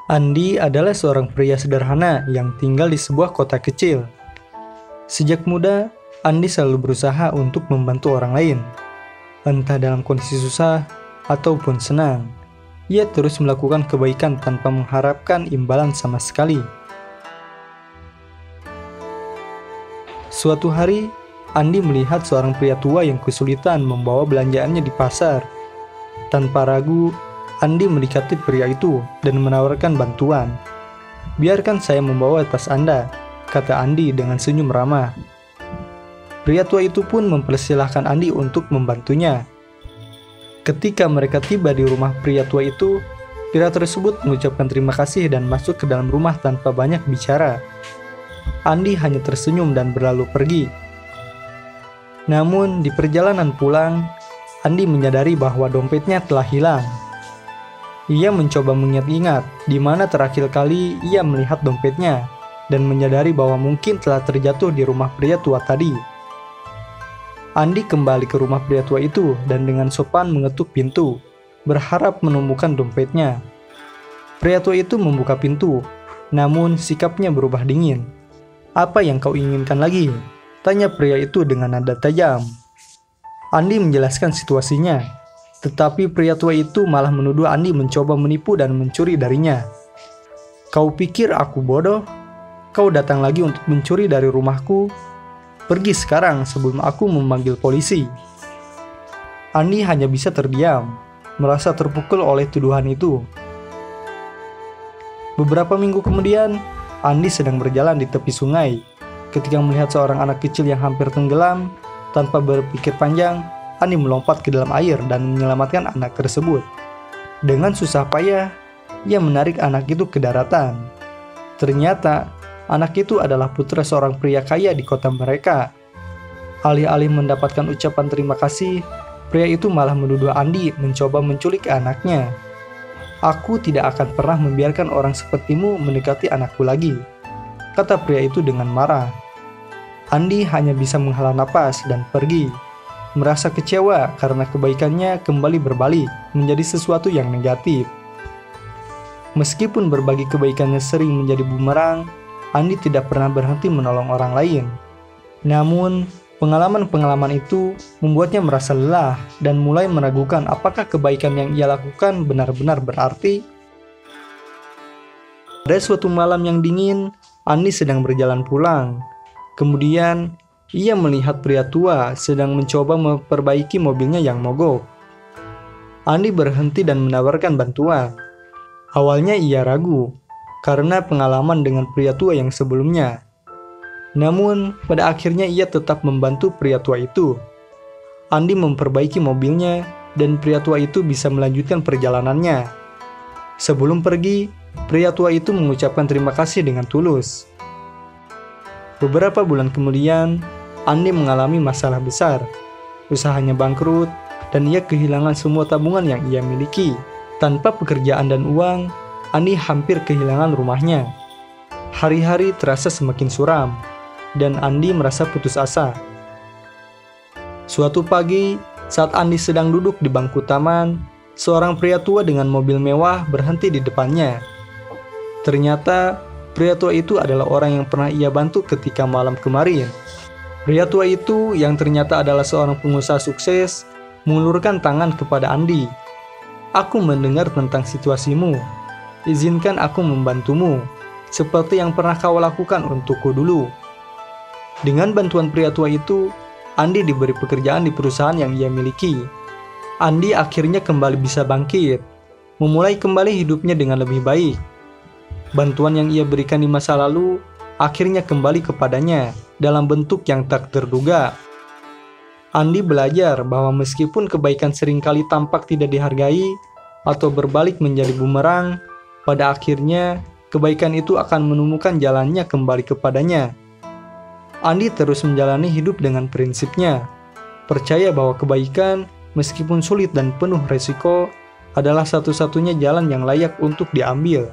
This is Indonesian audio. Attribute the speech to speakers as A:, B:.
A: Andi adalah seorang pria sederhana yang tinggal di sebuah kota kecil. Sejak muda, Andi selalu berusaha untuk membantu orang lain, entah dalam kondisi susah ataupun senang. Ia terus melakukan kebaikan tanpa mengharapkan imbalan sama sekali. Suatu hari, Andi melihat seorang pria tua yang kesulitan membawa belanjaannya di pasar. Tanpa ragu, Andi mendekati pria itu dan menawarkan bantuan. "Biarkan saya membawa tas Anda," kata Andi dengan senyum ramah. Pria tua itu pun mempersilahkan Andi untuk membantunya. Ketika mereka tiba di rumah pria tua itu, pria tersebut mengucapkan terima kasih dan masuk ke dalam rumah tanpa banyak bicara. Andi hanya tersenyum dan berlalu pergi. Namun di perjalanan pulang, Andi menyadari bahwa dompetnya telah hilang. Ia mencoba mengingat-ingat di mana terakhir kali ia melihat dompetnya dan menyadari bahwa mungkin telah terjatuh di rumah pria tua tadi. Andi kembali ke rumah pria tua itu dan dengan sopan mengetuk pintu, berharap menemukan dompetnya. Pria tua itu membuka pintu, namun sikapnya berubah dingin. "Apa yang kau inginkan lagi?" tanya pria itu dengan nada tajam. Andi menjelaskan situasinya, tetapi pria tua itu malah menuduh Andi mencoba menipu dan mencuri darinya. "Kau pikir aku bodoh? Kau datang lagi untuk mencuri dari rumahku? Pergi sekarang sebelum aku memanggil polisi." Andi hanya bisa terdiam, merasa terpukul oleh tuduhan itu. Beberapa minggu kemudian, Andi sedang berjalan di tepi sungai. Ketika melihat seorang anak kecil yang hampir tenggelam, tanpa berpikir panjang, Andi melompat ke dalam air dan menyelamatkan anak tersebut. Dengan susah payah, ia menarik anak itu ke daratan. Ternyata, anak itu adalah putra seorang pria kaya di kota mereka. Alih-alih mendapatkan ucapan terima kasih, pria itu malah menuduh Andi mencoba menculik anaknya. "Aku tidak akan pernah membiarkan orang sepertimu mendekati anakku lagi," kata pria itu dengan marah. Andi hanya bisa menghela napas dan pergi, merasa kecewa karena kebaikannya kembali berbalik menjadi sesuatu yang negatif. Meskipun berbagi kebaikannya sering menjadi bumerang, Andi tidak pernah berhenti menolong orang lain. Namun, pengalaman-pengalaman itu membuatnya merasa lelah dan mulai meragukan apakah kebaikan yang ia lakukan benar-benar berarti. Pada suatu malam yang dingin, Andi sedang berjalan pulang. Kemudian, ia melihat pria tua sedang mencoba memperbaiki mobilnya yang mogok. Andi berhenti dan menawarkan bantuan. Awalnya ia ragu, karena pengalaman dengan pria tua yang sebelumnya. Namun, pada akhirnya ia tetap membantu pria tua itu. Andi memperbaiki mobilnya, dan pria tua itu bisa melanjutkan perjalanannya. Sebelum pergi, pria tua itu mengucapkan terima kasih dengan tulus. Beberapa bulan kemudian, Andi mengalami masalah besar. Usahanya bangkrut, dan ia kehilangan semua tabungan yang ia miliki. Tanpa pekerjaan dan uang, Andi hampir kehilangan rumahnya. Hari-hari terasa semakin suram, dan Andi merasa putus asa. Suatu pagi, saat Andi sedang duduk di bangku taman, seorang pria tua dengan mobil mewah berhenti di depannya. Ternyata, pria tua itu adalah orang yang pernah ia bantu ketika malam kemarin. Pria tua itu, yang ternyata adalah seorang pengusaha sukses, mengulurkan tangan kepada Andi. "Aku mendengar tentang situasimu. Izinkan aku membantumu, seperti yang pernah kau lakukan untukku dulu." Dengan bantuan pria tua itu, Andi diberi pekerjaan di perusahaan yang ia miliki. Andi akhirnya kembali bisa bangkit, memulai kembali hidupnya dengan lebih baik. Bantuan yang ia berikan di masa lalu akhirnya kembali kepadanya dalam bentuk yang tak terduga. Andi belajar bahwa meskipun kebaikan seringkali tampak tidak dihargai atau berbalik menjadi bumerang, pada akhirnya kebaikan itu akan menemukan jalannya kembali kepadanya. Andi terus menjalani hidup dengan prinsipnya, percaya bahwa kebaikan, meskipun sulit dan penuh resiko, adalah satu-satunya jalan yang layak untuk diambil.